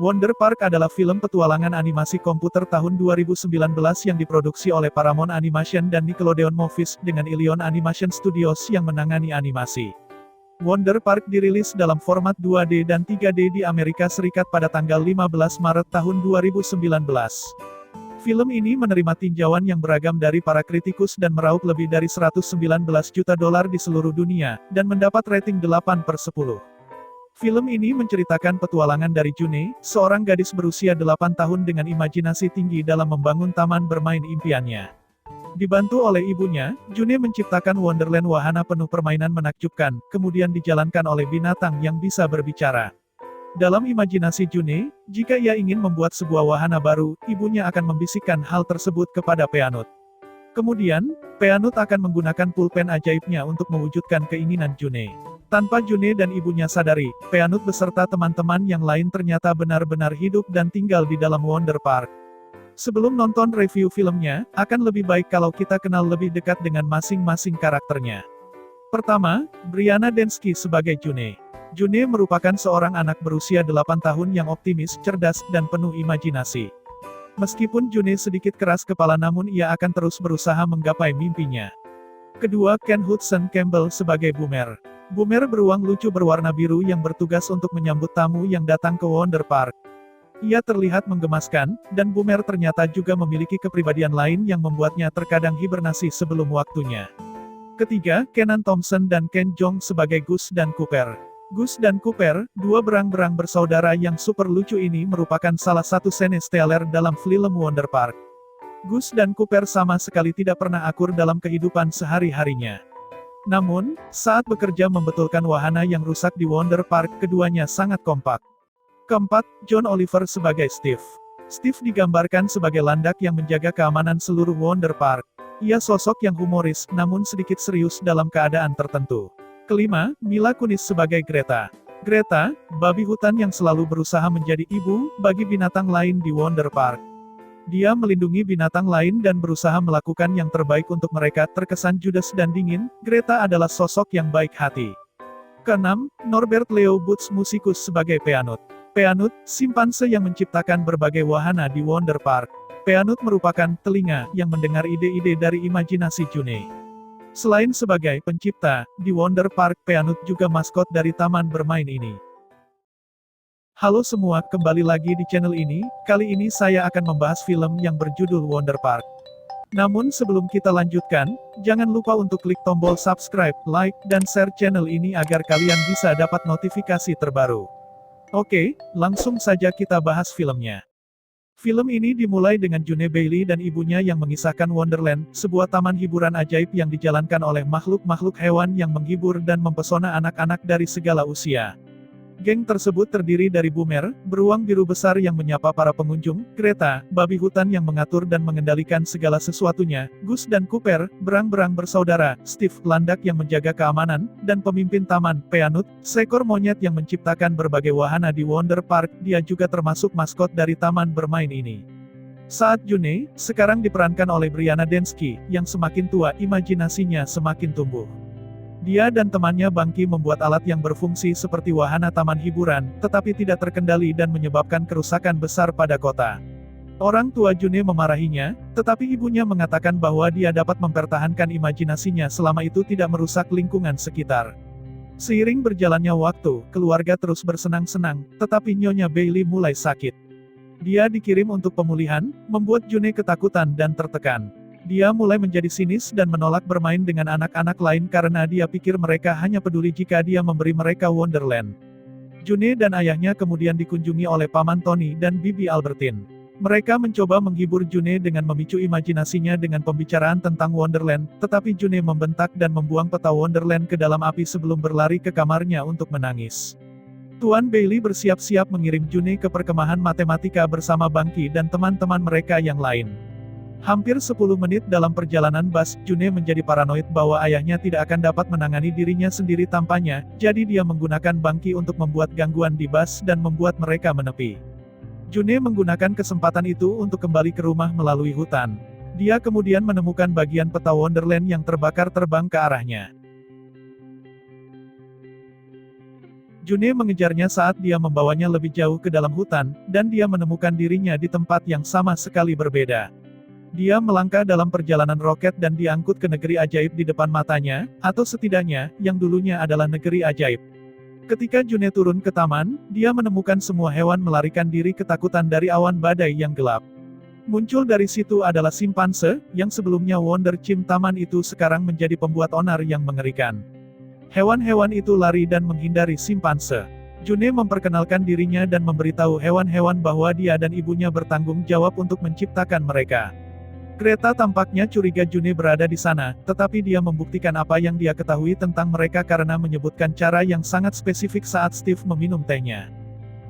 Wonder Park adalah film petualangan animasi komputer tahun 2019 yang diproduksi oleh Paramount Animation dan Nickelodeon Movies, dengan Ilion Animation Studios yang menangani animasi. Wonder Park dirilis dalam format 2D dan 3D di Amerika Serikat pada tanggal 15 Maret tahun 2019. Film ini menerima tinjauan yang beragam dari para kritikus dan meraup lebih dari $119 juta di seluruh dunia, dan mendapat rating 8/10. Film ini menceritakan petualangan dari June, seorang gadis berusia 8 tahun dengan imajinasi tinggi dalam membangun taman bermain impiannya. Dibantu oleh ibunya, June menciptakan Wonderland wahana penuh permainan menakjubkan, kemudian dijalankan oleh binatang yang bisa berbicara. Dalam imajinasi June, jika ia ingin membuat sebuah wahana baru, ibunya akan membisikkan hal tersebut kepada Peanut. Kemudian, Peanut akan menggunakan pulpen ajaibnya untuk mewujudkan keinginan June. Tanpa June dan ibunya sadari, Peanut beserta teman-teman yang lain ternyata benar-benar hidup dan tinggal di dalam Wonder Park. Sebelum nonton review filmnya, akan lebih baik kalau kita kenal lebih dekat dengan masing-masing karakternya. Pertama, Brianna Densky sebagai June. June merupakan seorang anak berusia 8 tahun yang optimis, cerdas, dan penuh imajinasi. Meskipun June sedikit keras kepala namun ia akan terus berusaha menggapai mimpinya. Kedua, Ken Hudson Campbell sebagai Boomer. Boomer beruang lucu berwarna biru yang bertugas untuk menyambut tamu yang datang ke Wonder Park. Ia terlihat menggemaskan, dan Boomer ternyata juga memiliki kepribadian lain yang membuatnya terkadang hibernasi sebelum waktunya. Ketiga, Kenan Thompson dan Ken Jeong sebagai Gus dan Cooper. Gus dan Cooper, dua berang-berang bersaudara yang super lucu ini merupakan salah satu scene stealer dalam film Wonder Park. Gus dan Cooper sama sekali tidak pernah akur dalam kehidupan sehari-harinya. Namun, saat bekerja membetulkan wahana yang rusak di Wonder Park, keduanya sangat kompak. Keempat, John Oliver sebagai Steve. Steve digambarkan sebagai landak yang menjaga keamanan seluruh Wonder Park. Ia sosok yang humoris, namun sedikit serius dalam keadaan tertentu. Kelima, Mila Kunis sebagai Greta. Greta, babi hutan yang selalu berusaha menjadi ibu bagi binatang lain di Wonder Park. Dia melindungi binatang lain dan berusaha melakukan yang terbaik untuk mereka. Terkesan judes dan dingin, Greta adalah sosok yang baik hati. Keenam, Norbert Leo Butz musikus sebagai Peanut. Peanut, simpanse yang menciptakan berbagai wahana di Wonder Park. Peanut merupakan telinga yang mendengar ide-ide dari imajinasi June. Selain sebagai pencipta, di Wonder Park Peanut juga maskot dari taman bermain ini. Halo semua, kembali lagi di channel ini. Kali ini saya akan membahas film yang berjudul Wonder Park. Namun sebelum kita lanjutkan, jangan lupa untuk klik tombol subscribe, like, dan share channel ini agar kalian bisa dapat notifikasi terbaru. Oke, langsung saja kita bahas filmnya. Film ini dimulai dengan June Bailey dan ibunya yang mengisahkan Wonderland, sebuah taman hiburan ajaib yang dijalankan oleh makhluk-makhluk hewan yang menghibur dan mempesona anak-anak dari segala usia. Geng tersebut terdiri dari Boomer, beruang biru besar yang menyapa para pengunjung, Greta, babi hutan yang mengatur dan mengendalikan segala sesuatunya, Gus dan Cooper, berang-berang bersaudara, Steve, landak yang menjaga keamanan, dan pemimpin taman, Peanut, seekor monyet yang menciptakan berbagai wahana di Wonder Park. Dia juga termasuk maskot dari taman bermain ini. Saat June, sekarang diperankan oleh Brianna Densky, yang semakin tua, imajinasinya semakin tumbuh. Dia dan temannya Bangki membuat alat yang berfungsi seperti wahana taman hiburan, tetapi tidak terkendali dan menyebabkan kerusakan besar pada kota. Orang tua June memarahinya, tetapi ibunya mengatakan bahwa dia dapat mempertahankan imajinasinya selama itu tidak merusak lingkungan sekitar. Seiring berjalannya waktu, keluarga terus bersenang-senang, tetapi Nyonya Bailey mulai sakit. Dia dikirim untuk pemulihan, membuat June ketakutan dan tertekan. Dia mulai menjadi sinis dan menolak bermain dengan anak-anak lain karena dia pikir mereka hanya peduli jika dia memberi mereka Wonderland. June dan ayahnya kemudian dikunjungi oleh Paman Tony dan Bibi Albertine. Mereka mencoba menghibur June dengan memicu imajinasinya dengan pembicaraan tentang Wonderland, tetapi June membentak dan membuang peta Wonderland ke dalam api sebelum berlari ke kamarnya untuk menangis. Tuan Bailey bersiap-siap mengirim June ke perkemahan matematika bersama Bangki dan teman-teman mereka yang lain. Hampir 10 menit dalam perjalanan bus, June menjadi paranoid bahwa ayahnya tidak akan dapat menangani dirinya sendiri tanpanya, jadi dia menggunakan Bangki untuk membuat gangguan di bus dan membuat mereka menepi. June menggunakan kesempatan itu untuk kembali ke rumah melalui hutan. Dia kemudian menemukan bagian peta Wonderland yang terbakar terbang ke arahnya. June mengejarnya saat dia membawanya lebih jauh ke dalam hutan, dan dia menemukan dirinya di tempat yang sama sekali berbeda. Dia melangkah dalam perjalanan roket dan diangkut ke negeri ajaib di depan matanya, atau setidaknya, yang dulunya adalah negeri ajaib. Ketika June turun ke taman, dia menemukan semua hewan melarikan diri ketakutan dari awan badai yang gelap. Muncul dari situ adalah simpanse, yang sebelumnya Wonder Chim taman itu sekarang menjadi pembuat onar yang mengerikan. Hewan-hewan itu lari dan menghindari simpanse. June memperkenalkan dirinya dan memberitahu hewan-hewan bahwa dia dan ibunya bertanggung jawab untuk menciptakan mereka. Greta tampaknya curiga June berada di sana, tetapi dia membuktikan apa yang dia ketahui tentang mereka karena menyebutkan cara yang sangat spesifik saat Steve meminum tehnya.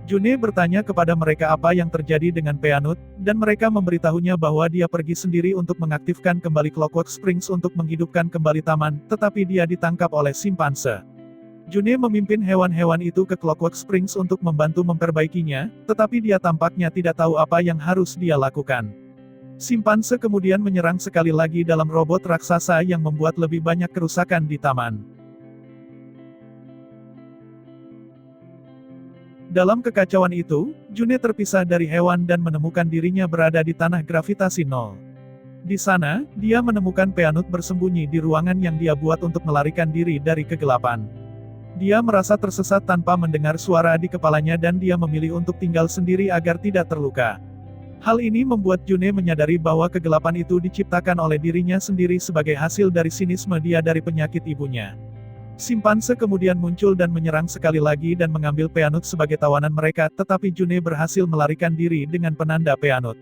June bertanya kepada mereka apa yang terjadi dengan Peanut, dan mereka memberitahunya bahwa dia pergi sendiri untuk mengaktifkan kembali Clockwork Springs untuk menghidupkan kembali taman, tetapi dia ditangkap oleh simpanse. June memimpin hewan-hewan itu ke Clockwork Springs untuk membantu memperbaikinya, tetapi dia tampaknya tidak tahu apa yang harus dia lakukan. Simpanse kemudian menyerang sekali lagi dalam robot raksasa yang membuat lebih banyak kerusakan di taman. Dalam kekacauan itu, June terpisah dari hewan dan menemukan dirinya berada di tanah gravitasi nol. Di sana, dia menemukan Peanut bersembunyi di ruangan yang dia buat untuk melarikan diri dari kegelapan. Dia merasa tersesat tanpa mendengar suara di kepalanya dan dia memilih untuk tinggal sendiri agar tidak terluka. Hal ini membuat June menyadari bahwa kegelapan itu diciptakan oleh dirinya sendiri sebagai hasil dari sinisme dia dari penyakit ibunya. Simpanse kemudian muncul dan menyerang sekali lagi dan mengambil Peanut sebagai tawanan mereka, tetapi June berhasil melarikan diri dengan penanda Peanut.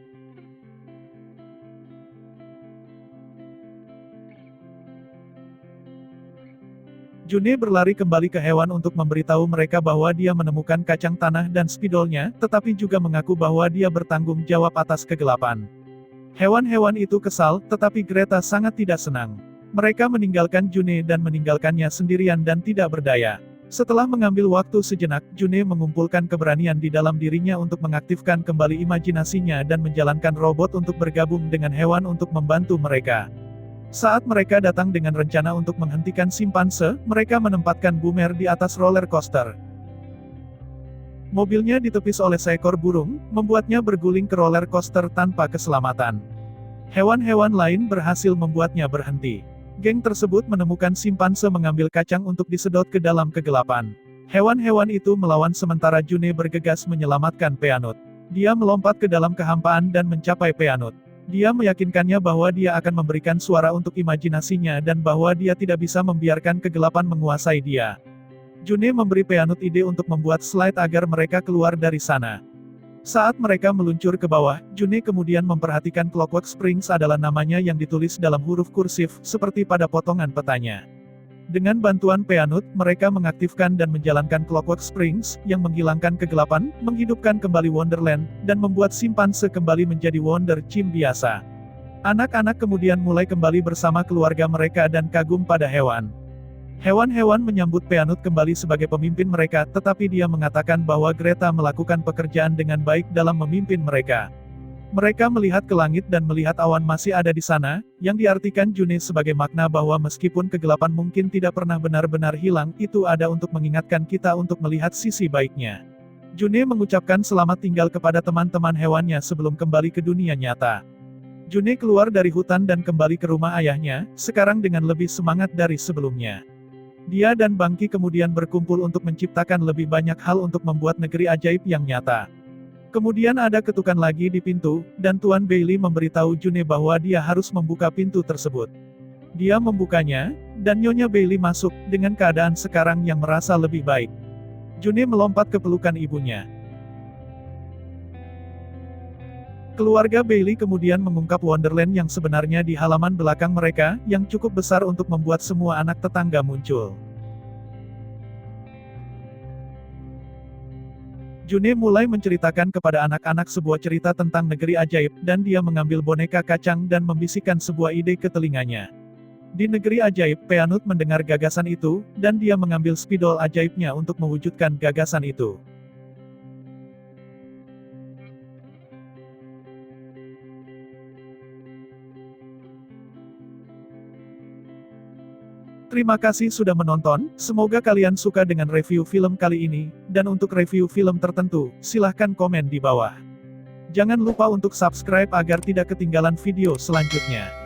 June berlari kembali ke hewan untuk memberitahu mereka bahwa dia menemukan kacang tanah dan spidolnya, tetapi juga mengaku bahwa dia bertanggung jawab atas kegelapan. Hewan-hewan itu kesal, tetapi Greta sangat tidak senang. Mereka meninggalkan June dan meninggalkannya sendirian dan tidak berdaya. Setelah mengambil waktu sejenak, June mengumpulkan keberanian di dalam dirinya untuk mengaktifkan kembali imajinasinya dan menjalankan robot untuk bergabung dengan hewan untuk membantu mereka. Saat mereka datang dengan rencana untuk menghentikan simpanse, mereka menempatkan Boomer di atas roller coaster. Mobilnya ditepis oleh seekor burung, membuatnya berguling ke roller coaster tanpa keselamatan. Hewan-hewan lain berhasil membuatnya berhenti. Geng tersebut menemukan simpanse mengambil kacang untuk disedot ke dalam kegelapan. Hewan-hewan itu melawan sementara June bergegas menyelamatkan Peanut. Dia melompat ke dalam kehampaan dan mencapai Peanut. Dia meyakinkannya bahwa dia akan memberikan suara untuk imajinasinya dan bahwa dia tidak bisa membiarkan kegelapan menguasai dia. June memberi Peanut ide untuk membuat slide agar mereka keluar dari sana. Saat mereka meluncur ke bawah, June kemudian memperhatikan Clockwork Springs adalah namanya yang ditulis dalam huruf kursif, seperti pada potongan petanya. Dengan bantuan Peanut, mereka mengaktifkan dan menjalankan Clockwork Springs, yang menghilangkan kegelapan, menghidupkan kembali Wonderland, dan membuat simpanse kembali menjadi Wonder Chim biasa. Anak-anak kemudian mulai kembali bersama keluarga mereka dan kagum pada hewan. Hewan-hewan menyambut Peanut kembali sebagai pemimpin mereka, tetapi dia mengatakan bahwa Greta melakukan pekerjaan dengan baik dalam memimpin mereka. Mereka melihat ke langit dan melihat awan masih ada di sana, yang diartikan June sebagai makna bahwa meskipun kegelapan mungkin tidak pernah benar-benar hilang, itu ada untuk mengingatkan kita untuk melihat sisi baiknya. June mengucapkan selamat tinggal kepada teman-teman hewannya sebelum kembali ke dunia nyata. June keluar dari hutan dan kembali ke rumah ayahnya, sekarang dengan lebih semangat dari sebelumnya. Dia dan Bangki kemudian berkumpul untuk menciptakan lebih banyak hal untuk membuat negeri ajaib yang nyata. Kemudian ada ketukan lagi di pintu, dan Tuan Bailey memberitahu June bahwa dia harus membuka pintu tersebut. Dia membukanya, dan Nyonya Bailey masuk, dengan keadaan sekarang yang merasa lebih baik. June melompat ke pelukan ibunya. Keluarga Bailey kemudian mengungkap Wonderland yang sebenarnya di halaman belakang mereka, yang cukup besar untuk membuat semua anak tetangga muncul. June mulai menceritakan kepada anak-anak sebuah cerita tentang negeri ajaib, dan dia mengambil boneka kacang dan membisikkan sebuah ide ke telinganya. Di negeri ajaib, Peanut mendengar gagasan itu, dan dia mengambil spidol ajaibnya untuk mewujudkan gagasan itu. Terima kasih sudah menonton, semoga kalian suka dengan review film kali ini, dan untuk review film tertentu, silahkan komen di bawah. Jangan lupa untuk subscribe agar tidak ketinggalan video selanjutnya.